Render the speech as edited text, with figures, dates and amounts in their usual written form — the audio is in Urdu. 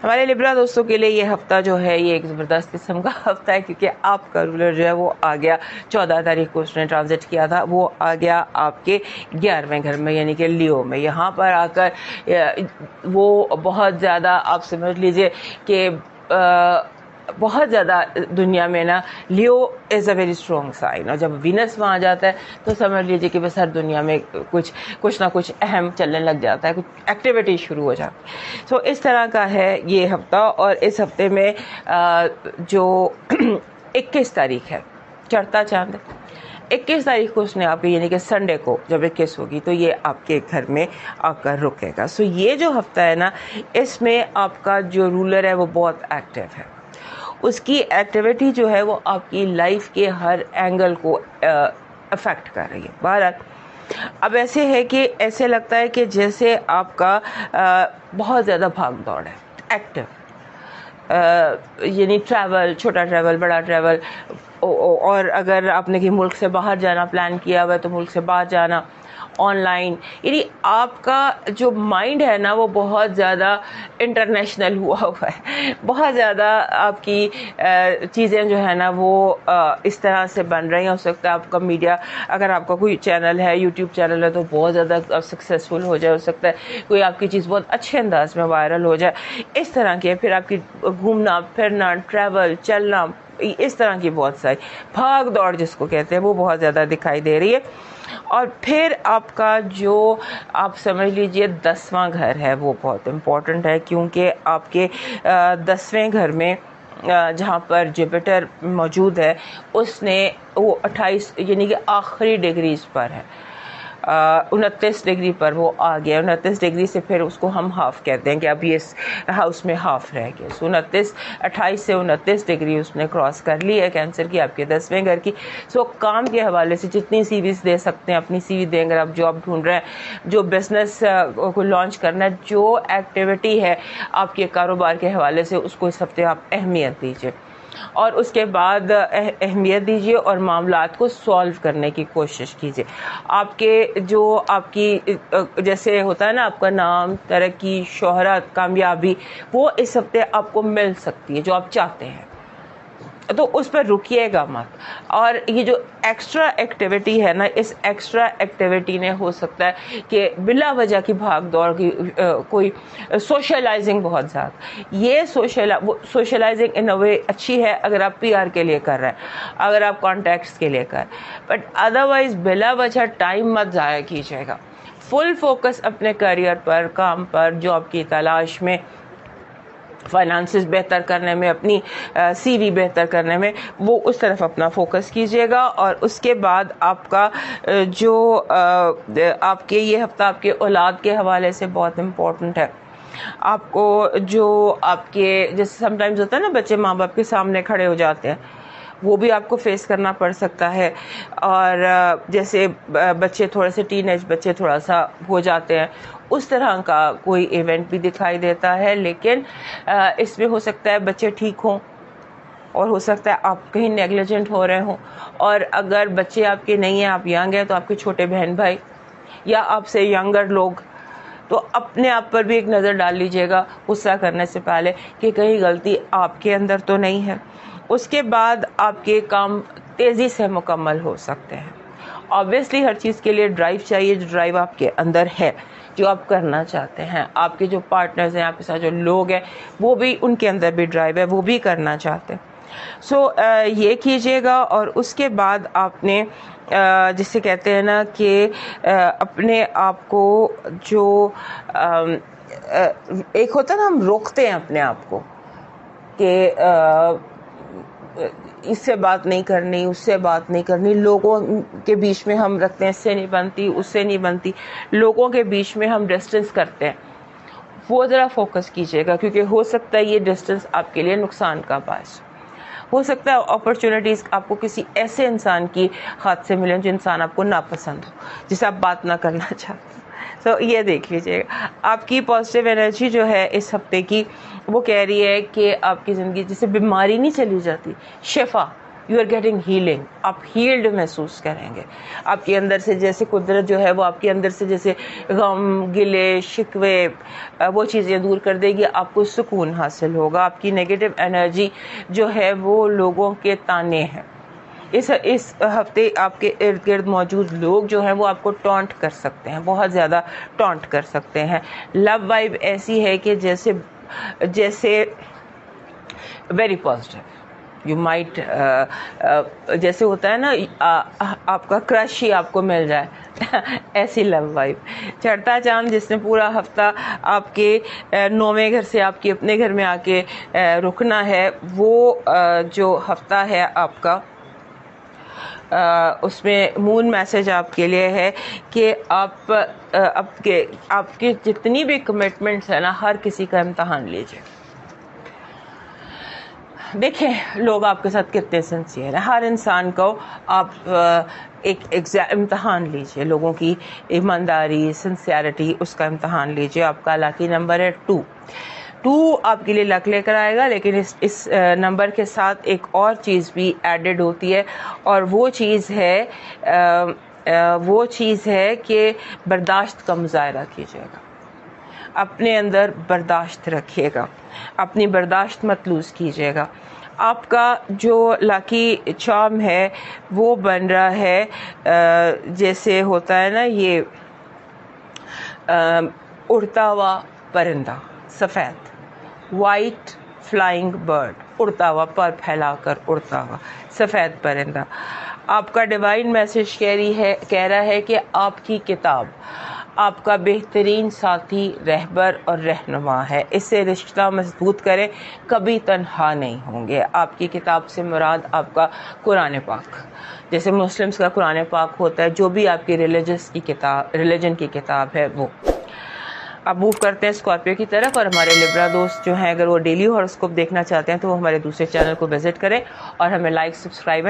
ہمارے لبرا دوستوں کے لیے یہ ہفتہ جو ہے یہ ایک زبردست قسم کا ہفتہ ہے، کیونکہ آپ کا رولر جو ہے وہ آ گیا 14 تاریخ کو اس نے ٹرانزٹ کیا تھا، وہ آ گیا آپ کے 11ویں گھر میں یعنی کہ لیو میں. یہاں پر آ کر وہ بہت زیادہ آپ سمجھ لیجئے کہ بہت زیادہ دنیا میں نا لیو از اے ویری اسٹرانگ سائن، اور جب وینس وہاں جاتا ہے تو سمجھ لیجیے کہ بس ہر دنیا میں کچھ نہ کچھ اہم چلنے لگ جاتا ہے، کچھ ایکٹیویٹی شروع ہو جاتی ہے. سو اس طرح کا ہے یہ ہفتہ. اور اس ہفتے میں جو 21 تاریخ ہے چڑھتا چاند، 21 تاریخ کو اس نے آپ کے یعنی کہ سنڈے کو جب 21 ہوگی تو یہ آپ کے گھر میں آ کر رکے گا. سو یہ جو ہفتہ ہے نا اس میں آپ کا جو رولر ہے وہ بہت ایکٹیو ہے، اس کی ایکٹیویٹی جو ہے وہ آپ کی لائف کے ہر اینگل کو افیکٹ کر رہی ہے. بہرحال اب ایسے ہے کہ ایسے لگتا ہے کہ جیسے آپ کا بہت زیادہ بھاگ دوڑ ہے، ایکٹیو، یعنی ٹریول، چھوٹا ٹریول، بڑا ٹریول، اور اگر آپ نے کہ ملک سے باہر جانا پلان کیا ہوا ہے تو ملک سے باہر جانا، آن لائن، یعنی آپ کا جو مائنڈ ہے نا وہ بہت زیادہ انٹرنیشنل ہوا ہے، بہت زیادہ آپ کی چیزیں جو ہے نا وہ اس طرح سے بن رہی ہیں. ہو سکتا ہے آپ کا میڈیا، اگر آپ کا کوئی چینل ہے، یوٹیوب چینل ہے تو بہت زیادہ سکسیزفل ہو جائے، ہو سکتا ہے کوئی آپ کی چیز بہت اچھے انداز میں وائرل ہو جائے، اس طرح کے. پھر آپ کی گھومنا پھرنا، ٹریول، چلنا، اس طرح کی بہت ساری بھاگ دوڑ جس کو کہتے ہیں وہ بہت زیادہ دکھائی دے رہی ہے. اور پھر آپ کا جو آپ سمجھ لیجئے 10واں گھر ہے وہ بہت امپورٹنٹ ہے، کیونکہ آپ کے 10ویں گھر میں جہاں پر جوپیٹر موجود ہے اس نے وہ 28 یعنی کہ آخری ڈگریز پر ہے، 29 ڈگری پر وہ آ گیا. 29 ڈگری سے پھر اس کو ہم ہاف کہتے ہیں کہ اب یہ ہاؤس میں ہاف رہ گیا. 28 سے 29 ڈگری اس نے کراس کر لی ہے کینسر کی، آپ کے 10ویں گھر کی. سو کام کے حوالے سے جتنی سی ویز دے سکتے ہیں اپنی سی وی دیں. اگر آپ جاب ڈھونڈ رہے ہیں، جو بزنس کو لانچ کرنا ہے، جو ایکٹیویٹی ہے آپ کے کاروبار کے حوالے سے، اس کو اس ہفتے آپ اہمیت دیجیے، اور اس کے بعد اہمیت دیجیے اور معاملات کو سالو کرنے کی کوشش کیجیے. آپ کے جو آپ کی جیسے ہوتا ہے نا آپ کا نام، ترقی، شہرت، کامیابی، وہ اس ہفتے آپ کو مل سکتی ہے جو آپ چاہتے ہیں، تو اس پر رکیے گا مت. اور یہ جو ایکسٹرا ایکٹیویٹی ہے نا، اس ایکسٹرا ایکٹیویٹی نے ہو سکتا ہے کہ بلا وجہ کی بھاگ دوڑ کی کوئی سوشلائزنگ بہت زیادہ، یہ سوشلائزنگ ان اے وے اچھی ہے اگر آپ پی آر کے لیے کر رہے ہیں، اگر آپ کانٹیکٹس کے لیے کر رہے ہیں، بٹ ادروائز بلا وجہ ٹائم مت ضائع کیجیے گا. فل فوکس اپنے کیریئر پر، کام پر، جاب کی تلاش میں، فائنانسز بہتر کرنے میں، اپنی سی وی بہتر کرنے میں، وہ اس طرف اپنا فوکس کیجیے گا. اور اس کے بعد آپ کا جو آپ کے یہ ہفتہ آپ کے اولاد کے حوالے سے بہت امپورٹنٹ ہے. آپ کو جو آپ کے جیسے سم ٹائمز ہوتا ہے نا بچے ماں باپ کے سامنے کھڑے ہو جاتے ہیں، وہ بھی آپ کو فیس کرنا پڑ سکتا ہے. اور جیسے بچے تھوڑے سے ٹین ایج بچے تھوڑا سا ہو جاتے ہیں، اس طرح کا کوئی ایونٹ بھی دکھائی دیتا ہے. لیکن اس میں ہو سکتا ہے بچے ٹھیک ہوں، اور ہو سکتا ہے آپ کہیں نیگلیجنٹ ہو رہے ہوں. اور اگر بچے آپ کے نہیں ہیں، آپ ینگ ہیں، تو آپ کے چھوٹے بہن بھائی یا آپ سے ینگر لوگ، تو اپنے آپ پر بھی ایک نظر ڈال لیجئے گا غصہ کرنے سے پہلے کہ کہیں غلطی آپ کے اندر تو نہیں ہے. اس کے بعد آپ کے کام تیزی سے مکمل ہو سکتے ہیں. آبویسلی ہر چیز کے لیے ڈرائیو چاہیے، جو ڈرائیو آپ کے اندر ہے، جو آپ کرنا چاہتے ہیں. آپ کے جو پارٹنرز ہیں، آپ کے ساتھ جو لوگ ہیں، وہ بھی ان کے اندر بھی ڈرائیو ہے، وہ بھی کرنا چاہتے ہیں. سو یہ کیجیے گا. اور اس کے بعد آپ نے جسے کہتے ہیں نا کہ اپنے آپ کو جو ایک ہوتا ہے نا، ہم روکتے ہیں اپنے آپ کو کہ اس سے بات نہیں کرنی، اس سے بات نہیں کرنی، لوگوں کے بیچ میں ہم رکھتے ہیں اس سے نہیں بنتی، اس سے نہیں بنتی، لوگوں کے بیچ میں ہم ڈسٹینس کرتے ہیں. وہ ذرا فوکس کیجیے گا، کیونکہ ہو سکتا ہے یہ ڈسٹینس آپ کے لیے نقصان کا باعث ہو سکتا ہے. اپرچونیٹیز آپ کو کسی ایسے انسان کی ہاتھ سے ملیں جو انسان آپ کو ناپسند ہو، جسے آپ بات نہ کرنا چاہتے. تو یہ دیکھ لیجیے گا. آپ کی پازیٹیو انرجی جو ہے اس ہفتے کی، وہ کہہ رہی ہے کہ آپ کی زندگی جسے بیماری نہیں چلی جاتی، شفا یو آر گیٹنگ ہیلنگ، آپ ہیلڈ محسوس کریں گے. آپ کے اندر سے جیسے قدرت جو ہے وہ آپ کے اندر سے جیسے غم، گلے، شکوے، وہ چیزیں دور کر دے گی. آپ کو سکون حاصل ہوگا. آپ کی نیگیٹو انرجی جو ہے وہ لوگوں کے تانے ہیں. اس ہفتے آپ کے ارد گرد موجود لوگ جو ہیں وہ آپ کو ٹونٹ کر سکتے ہیں، بہت زیادہ ٹونٹ کر سکتے ہیں. لو وائب ایسی ہے کہ جیسے ویری پازیٹیو. یو مائٹ جیسے ہوتا ہے نا آپ کا کرش ہی آپ کو مل جائے ایسی لو وائب. چڑھتا چاند جس نے پورا ہفتہ آپ کے 9ویں گھر سے آپ کے اپنے گھر میں آ کے رکنا ہے، وہ جو ہفتہ ہے آپ کا، اس میں مون میسج آپ کے لیے ہے کہ آپ کے جتنی بھی کمٹمنٹس ہیں نا، ہر کسی کا امتحان لیجیے. دیکھیں لوگ آپ کے ساتھ کتنے سنسیئر ہیں. ہر انسان کو آپ ایک امتحان لیجیے. لوگوں کی ایمانداری، سنسیئرٹی، اس کا امتحان لیجیے. آپ کا لاکی نمبر ہے 2. آپ کے لیے لک لے کر آئے گا، لیکن اس نمبر کے ساتھ ایک اور چیز بھی ایڈڈ ہوتی ہے، اور وہ چیز ہے کہ برداشت کا مظاہرہ کیجیے گا. اپنے اندر برداشت رکھیے گا، اپنی برداشت مت لوز کیجیے گا. آپ کا جو لاکی چارم ہے وہ بن رہا ہے جیسے ہوتا ہے نا یہ اڑتا ہوا پرندہ، سفید، وائٹ فلائنگ برڈ، اڑتا ہوا، پر پھیلا کر اڑتا ہوا سفید پرندہ. آپ کا ڈیوائن میسج کہہ رہا ہے کہ آپ کی کتاب آپ کا بہترین ساتھی، رہبر اور رہنما ہے. اس سے رشتہ مضبوط کریں، کبھی تنہا نہیں ہوں گے. آپ کی کتاب سے مراد آپ کا قرآن پاک، جیسے مسلمس کا قرآن پاک ہوتا ہے، جو بھی آپ کی ریلیجن کی کتاب ہے وہ. اب موو کرتے ہیں اسکارپیو کی طرف، اور ہمارے لبرا دوست جو ہیں اگر وہ ڈیلی ہاروسکوپ دیکھنا چاہتے ہیں تو وہ ہمارے دوسرے چینل کو وزٹ کریں اور ہمیں لائک، سبسکرائب